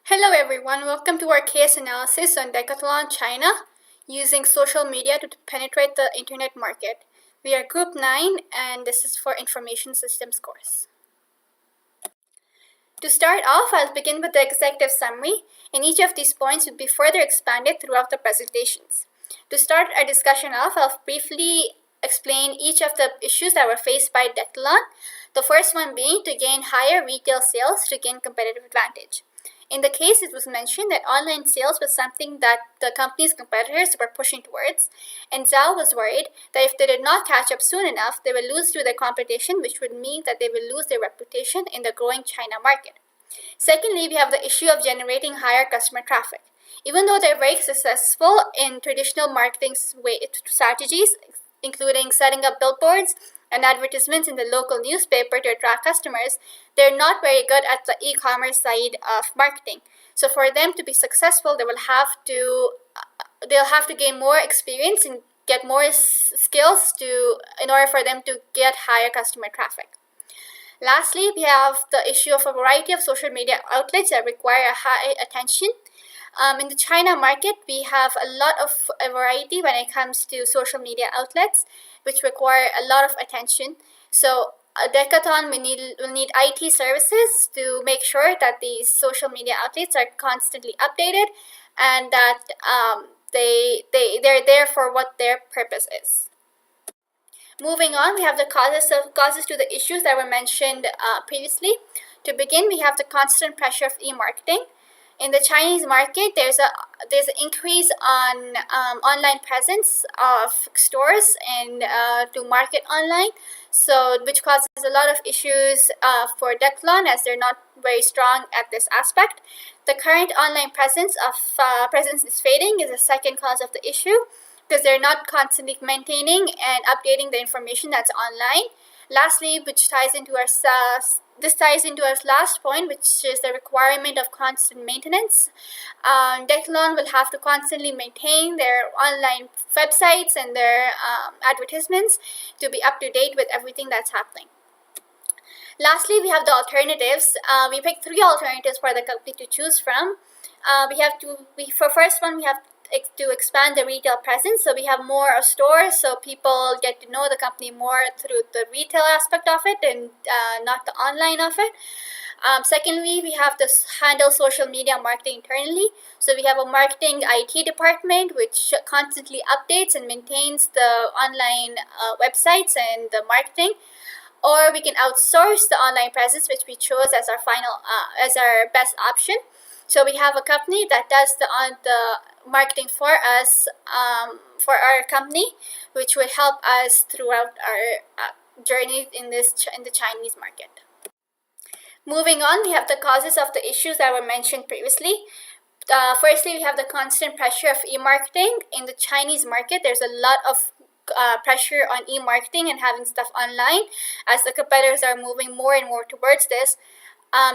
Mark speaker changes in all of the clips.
Speaker 1: Hello everyone, welcome to our case analysis on Decathlon China using social media to penetrate the internet market. We are group 9 and this is for information systems course. To start off, I'll begin with the executive summary, and each of these points will be further expanded throughout the presentations. To start our discussion off, I'll briefly explain each of the issues that were faced by Decathlon, the first one being to gain higher retail sales to gain competitive advantage. In the case, it was mentioned that online sales was something that the company's competitors were pushing towards, and Zhao was worried that if they did not catch up soon enough, they would lose to their competition, which would mean that they would lose their reputation in the growing China market. Secondly, we have the issue of generating higher customer traffic. Even though they're very successful in traditional marketing strategies, including setting up billboards and advertisements in the local newspaper to attract customers, they're not very good at the e-commerce side of marketing. So for them to be successful, they'll have to gain more experience and get more skills in order for them to get higher customer traffic. Lastly, we have the issue of a variety of social media outlets that require a high attention. In the China market, we have a variety when it comes to social media outlets, which require a lot of attention. So Decathlon will need IT services to make sure that these social media outlets are constantly updated and that they're there for what their purpose is. Moving on, we have the causes to the issues that were mentioned previously. To begin, we have the constant pressure of e-marketing. In the Chinese market, there's an increase on online presence of stores and to market online, so which causes a lot of issues for Decathlon as they're not very strong at this aspect. The current online presence is fading is a second cause of the issue, because they're not constantly maintaining and updating the information that's online. Lastly, this ties into our last point, which is the requirement of constant maintenance. Decathlon will have to constantly maintain their online websites and their advertisements to be up to date with everything that's happening. Lastly, we have the alternatives. We picked 3 alternatives for the company to choose from. For first one, we have to expand the retail presence, so we have more stores, so people get to know the company more through the retail aspect of it and not the online of it. Secondly, we have to handle social media marketing internally, so we have a marketing IT department which constantly updates and maintains the online websites and the marketing. Or we can outsource the online presence, which we chose as our best option. So we have a company that does the marketing for us, for our company, which will help us throughout our journey in the Chinese market. Moving on, we have the causes of the issues that were mentioned previously. Firstly, we have the constant pressure of e-marketing. In the Chinese market, there's a lot of pressure on e-marketing and having stuff online as the competitors are moving more and more towards this.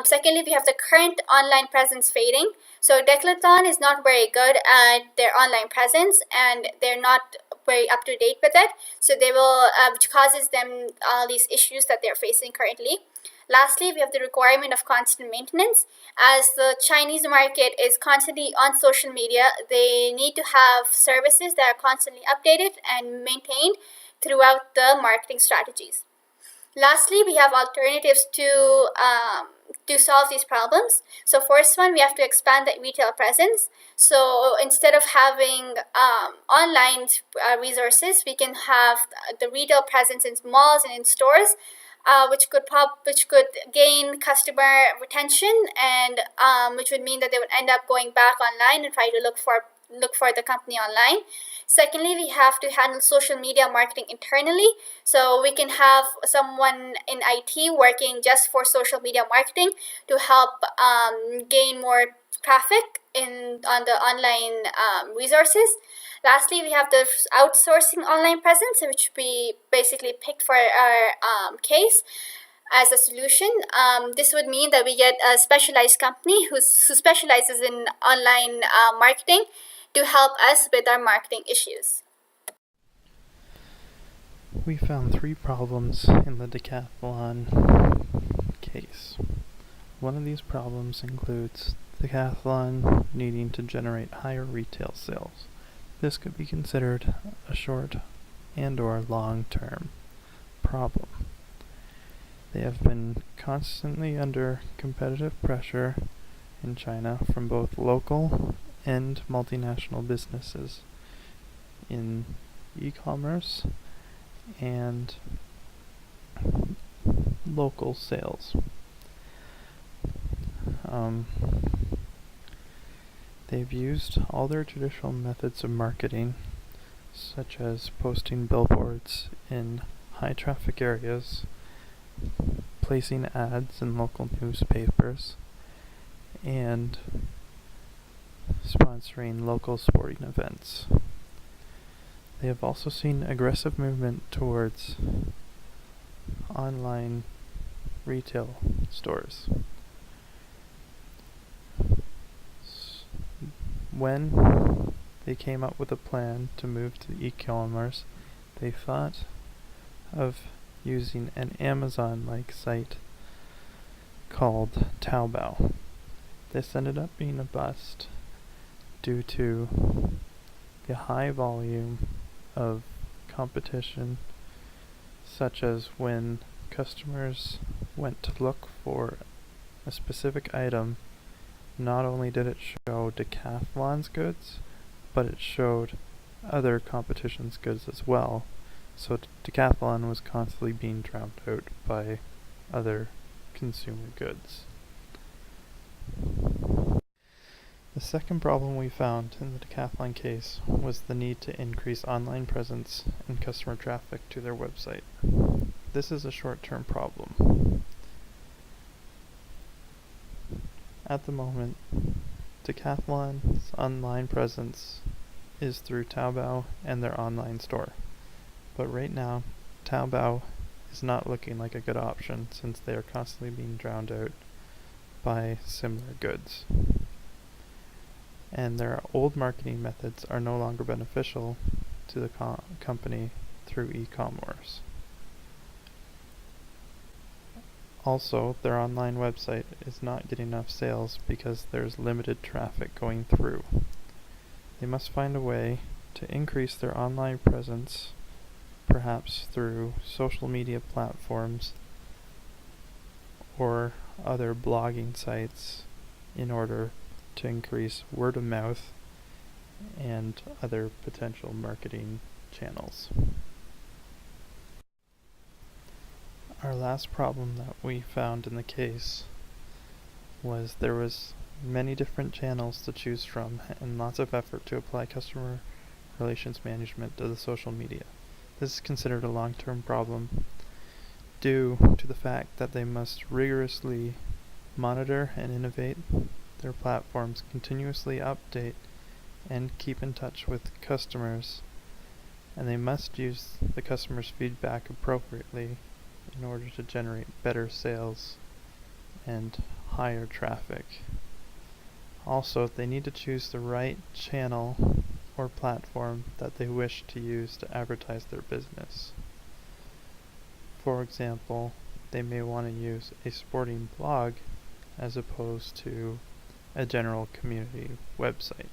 Speaker 1: Secondly, we have the current online presence fading. So Decathlon is not very good at their online presence and they're not very up to date with it. So which causes them all these issues that they're facing currently. Lastly, we have the requirement of constant maintenance. As the Chinese market is constantly on social media, they need to have services that are constantly updated and maintained throughout the marketing strategies. Lastly, we have alternatives to solve these problems. So first one, we have to expand the retail presence. So instead of having online resources, we can have the retail presence in malls and in stores, which could gain customer retention and which would mean that they would end up going back online and try to look for the company online. Secondly, we have to handle social media marketing internally. So we can have someone in IT working just for social media marketing to help gain more traffic on the online resources. Lastly, we have the outsourcing online presence, which we basically picked for our case as a solution. This would mean that we get a specialized company who specializes in online marketing to help us with our marketing issues.
Speaker 2: We found 3 problems in the Decathlon case. One of these problems includes Decathlon needing to generate higher retail sales. This could be considered a short and/or long-term problem. They have been constantly under competitive pressure in China from both local and multinational businesses in e-commerce and local sales. They've used all their traditional methods of marketing, such as posting billboards in high traffic areas, placing ads in local newspapers, and sponsoring local sporting events. They have also seen aggressive movement towards online retail stores. When they came up with a plan to move to e-commerce, they thought of using an Amazon-like site called Taobao. This ended up being a bust due to the high volume of competition, such as when customers went to look for a specific item. Not only did it show Decathlon's goods, but it showed other competition's goods as well. So Decathlon was constantly being drowned out by other consumer goods. The second problem we found in the Decathlon case was the need to increase online presence and customer traffic to their website. This is a short-term problem. At the moment, Decathlon's online presence is through Taobao and their online store. But right now, Taobao is not looking like a good option since they are constantly being drowned out by similar goods. And their old marketing methods are no longer beneficial to the company through e-commerce. Also, their online website is not getting enough sales because there's limited traffic going through. They must find a way to increase their online presence, perhaps through social media platforms or other blogging sites, in order to increase word of mouth and other potential marketing channels. Our last problem that we found in the case was there was many different channels to choose from and lots of effort to apply customer relations management to the social media. This is considered a long-term problem due to the fact that they must rigorously monitor and innovate their platforms, continuously update and keep in touch with customers, and they must use the customers' feedback appropriately in order to generate better sales and higher traffic. Also, they need to choose the right channel or platform that they wish to use to advertise their business. For example, they may want to use a sporting blog as opposed to a general community website,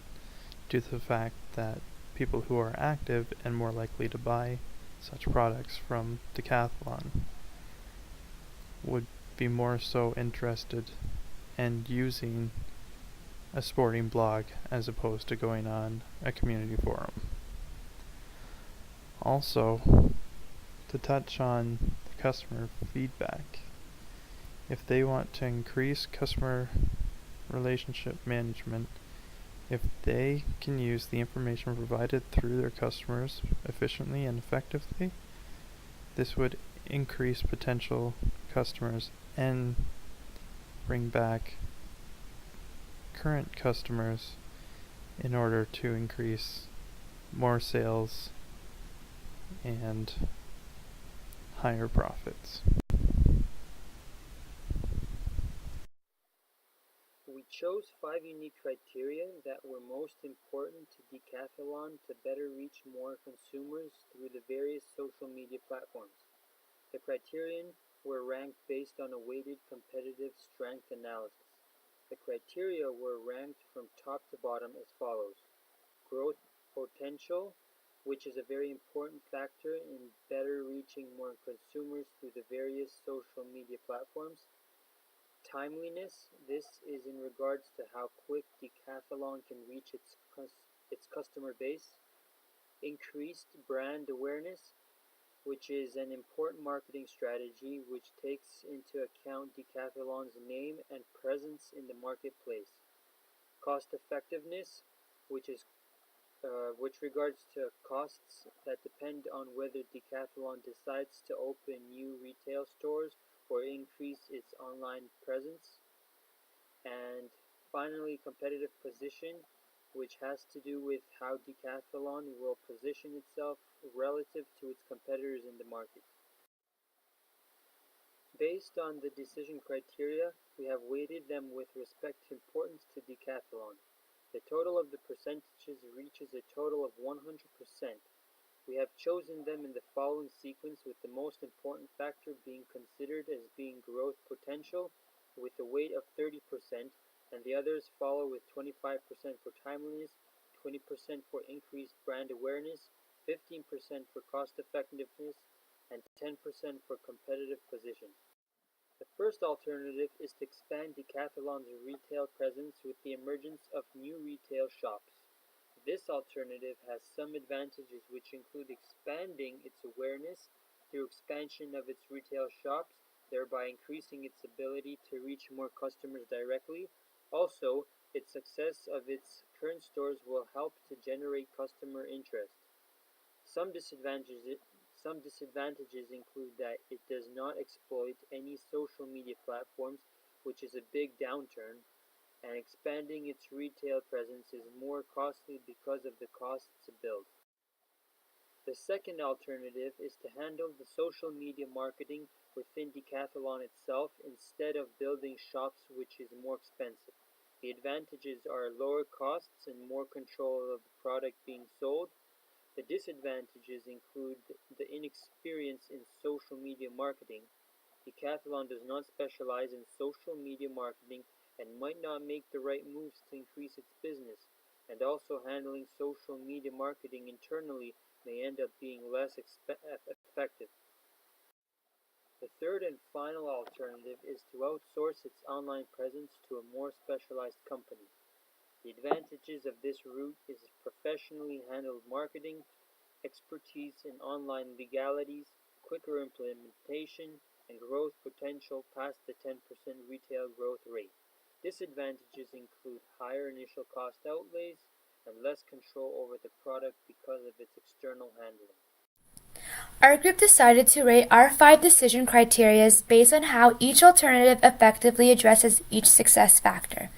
Speaker 2: due to the fact that people who are active and more likely to buy such products from Decathlon would be more so interested in using a sporting blog as opposed to going on a community forum. Also, to touch on the customer feedback, if they want to increase customer relationship management, if they can use the information provided through their customers efficiently and effectively, this would increase potential customers and bring back current customers in order to increase more sales and higher profits.
Speaker 3: We chose 5 unique criteria that were most important to Decathlon to better reach more consumers through the various social media platforms. The criterion were ranked based on a weighted competitive strength analysis. The criteria were ranked from top to bottom as follows: growth potential, which is a very important factor in better reaching more consumers through the various social media platforms. Timeliness, this is in regards to how quick Decathlon can reach its customer base. Increased brand awareness, which is an important marketing strategy which takes into account Decathlon's name and presence in the marketplace. Cost effectiveness, which is which regards to costs that depend on whether Decathlon decides to open new retail stores or increase its online presence. And finally, competitive position, which has to do with how Decathlon will position itself relative to its competitors in the market. Based on the decision criteria, we have weighted them with respect to importance to Decathlon. The total of the percentages reaches a total of 100%. We have chosen them in the following sequence, with the most important factor being considered as being growth potential with a weight of 30%, and the others follow with 25% for timeliness, 20% for increased brand awareness, 15% for cost effectiveness, and 10% for competitive position. The first alternative is to expand Decathlon's retail presence with the emergence of new retail shops. This alternative has some advantages, which include expanding its awareness through expansion of its retail shops, thereby increasing its ability to reach more customers directly. Also, its success of its current stores will help to generate customer interest. Some disadvantages include that it does not exploit any social media platforms, which is a big downturn, and expanding its retail presence is more costly because of the costs to build. The second alternative is to handle the social media marketing within Decathlon itself instead of building shops, which is more expensive. The advantages are lower costs and more control of the product being sold. The disadvantages include the inexperience in social media marketing. Decathlon does not specialize in social media marketing and might not make the right moves to increase its business, and also handling social media marketing internally may end up being less effective. The third and final alternative is to outsource its online presence to a more specialized company. The advantages of this route is professionally handled marketing, expertise in online legalities, quicker implementation, and growth potential past the 10% retail growth rate. Disadvantages include higher initial cost outlays and less control over the product because of its external handling.
Speaker 4: Our group decided to rate our 5 decision criteria based on how each alternative effectively addresses each success factor.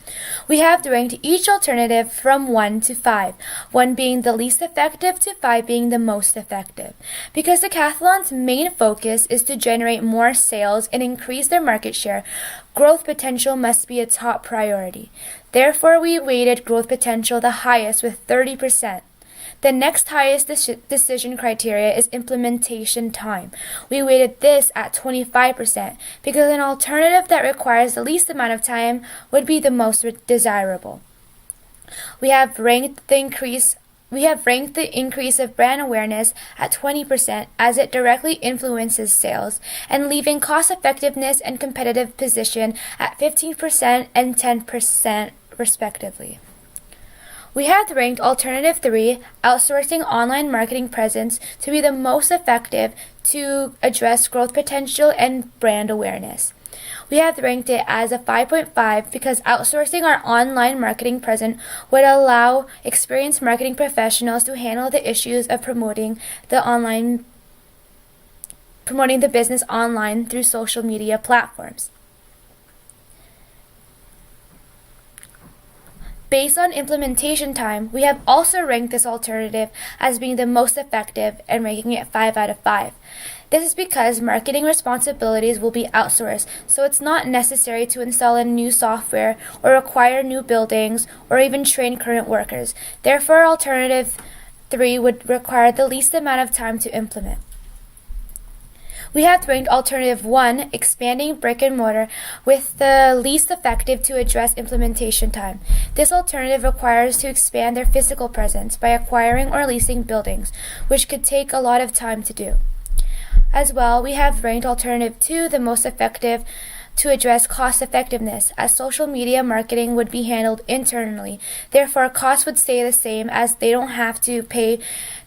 Speaker 4: We have ranked each alternative from 1 to 5, 1 being the least effective to 5 being the most effective. Because Decathlon's main focus is to generate more sales and increase their market share, growth potential must be a top priority. Therefore, we weighted growth potential the highest with 30%. The next highest decision criteria is implementation time. We weighted this at 25% because an alternative that requires the least amount of time would be the most desirable. We have ranked the increase of brand awareness at 20% as it directly influences sales, and leaving cost effectiveness and competitive position at 15% and 10% respectively. We have ranked alternative 3, outsourcing online marketing presence, to be the most effective to address growth potential and brand awareness. We have ranked it as a 5.5 because outsourcing our online marketing presence would allow experienced marketing professionals to handle the issues of promoting the business online through social media platforms. Based on implementation time, we have also ranked this alternative as being the most effective and ranking it 5 out of 5. This is because marketing responsibilities will be outsourced, so it's not necessary to install a new software or acquire new buildings or even train current workers. Therefore, alternative 3 would require the least amount of time to implement. We have ranked alternative 1, expanding brick and mortar, with the least effective to address implementation time. This alternative requires to expand their physical presence by acquiring or leasing buildings, which could take a lot of time to do. As well, we have ranked alternative 2, the most effective, to address cost effectiveness, as social media marketing would be handled internally. Therefore, costs would stay the same, as they don't have to pay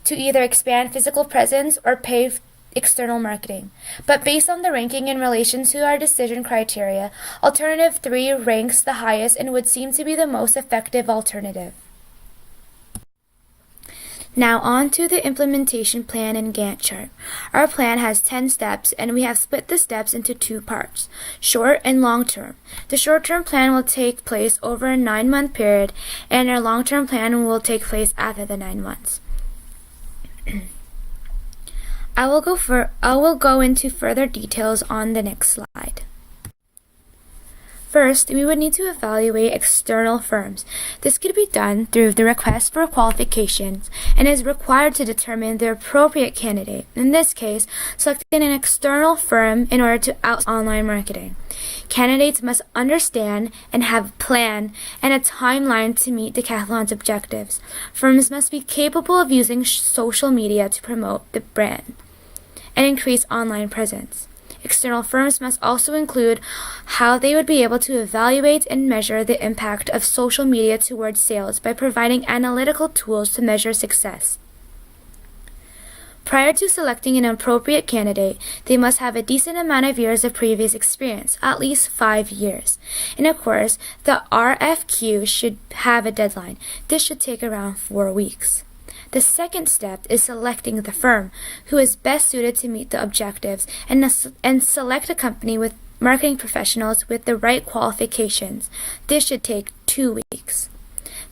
Speaker 4: to either expand physical presence or pay external marketing. But based on the ranking in relation to our decision criteria, alternative 3 ranks the highest and would seem to be the most effective alternative. Now on to the implementation plan and Gantt chart. Our plan has 10 steps, and we have split the steps into 2 parts, short and long term. The short-term plan will take place over a 9-month period, and our long-term plan will take place after the 9 months. I will go into further details on the next slide. First, we would need to evaluate external firms. This could be done through the request for qualifications and is required to determine the appropriate candidate. In this case, selecting an external firm in order to outsource online marketing. Candidates must understand and have a plan and a timeline to meet Decathlon's objectives. Firms must be capable of using social media to promote the brand and increase online presence. External firms must also include how they would be able to evaluate and measure the impact of social media towards sales by providing analytical tools to measure success. Prior to selecting an appropriate candidate, they must have a decent amount of years of previous experience, at least 5 years. And of course, the RFQ should have a deadline. This should take around 4 weeks. The second step is selecting the firm who is best suited to meet the objectives and select a company with marketing professionals with the right qualifications. This should take 2 weeks.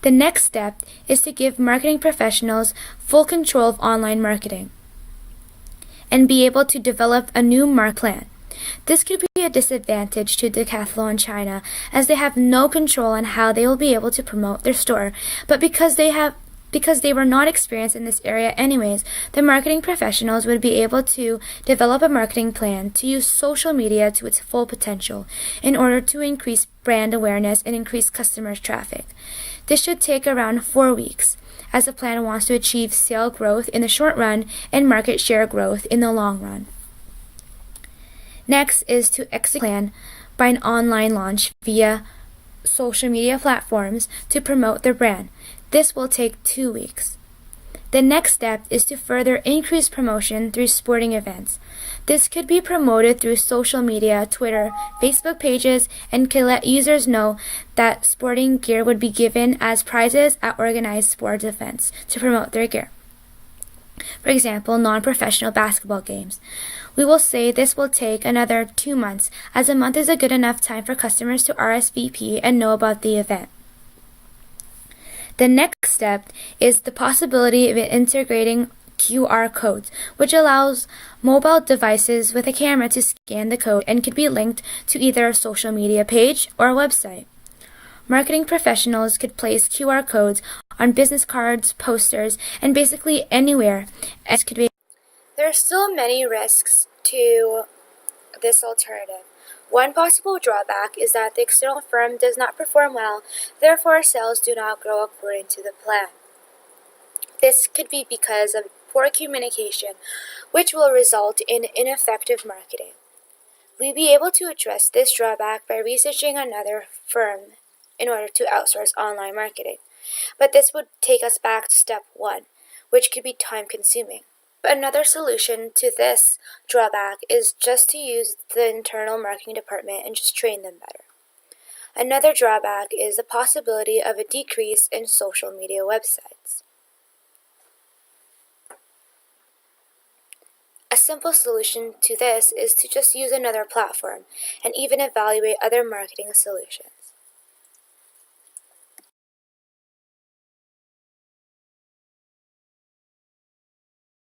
Speaker 4: The next step is to give marketing professionals full control of online marketing and be able to develop a new market plan. This could be a disadvantage to Decathlon China, as they have no control on how they will be able to promote their store, but because they were not experienced in this area anyways, the marketing professionals would be able to develop a marketing plan to use social media to its full potential in order to increase brand awareness and increase customer traffic. This should take around 4 weeks, as the plan wants to achieve sale growth in the short run and market share growth in the long run. Next is to execute a plan by an online launch via social media platforms to promote their brand. This will take 2 weeks. The next step is to further increase promotion through sporting events. This could be promoted through social media, Twitter, Facebook pages, and can let users know that sporting gear would be given as prizes at organized sports events to promote their gear. For example, non-professional basketball games. We will say this will take another 2 months, as a month is a good enough time for customers to RSVP and know about the event. The next step is the possibility of integrating QR codes, which allows mobile devices with a camera to scan the code and could be linked to either a social media page or a website. Marketing professionals could place QR codes on business cards, posters, and basically anywhere. There are still many risks to this alternative. One possible drawback is that the external firm does not perform well, therefore sales do not grow according to the plan. This could be because of poor communication, which will result in ineffective marketing. We'd be able to address this drawback by researching another firm in order to outsource online marketing. But this would take us back to step 1, which could be time-consuming. Another solution to this drawback is just to use the internal marketing department and just train them better. Another drawback is the possibility of a decrease in social media websites. A simple solution to this is to just use another platform and even evaluate other marketing solutions.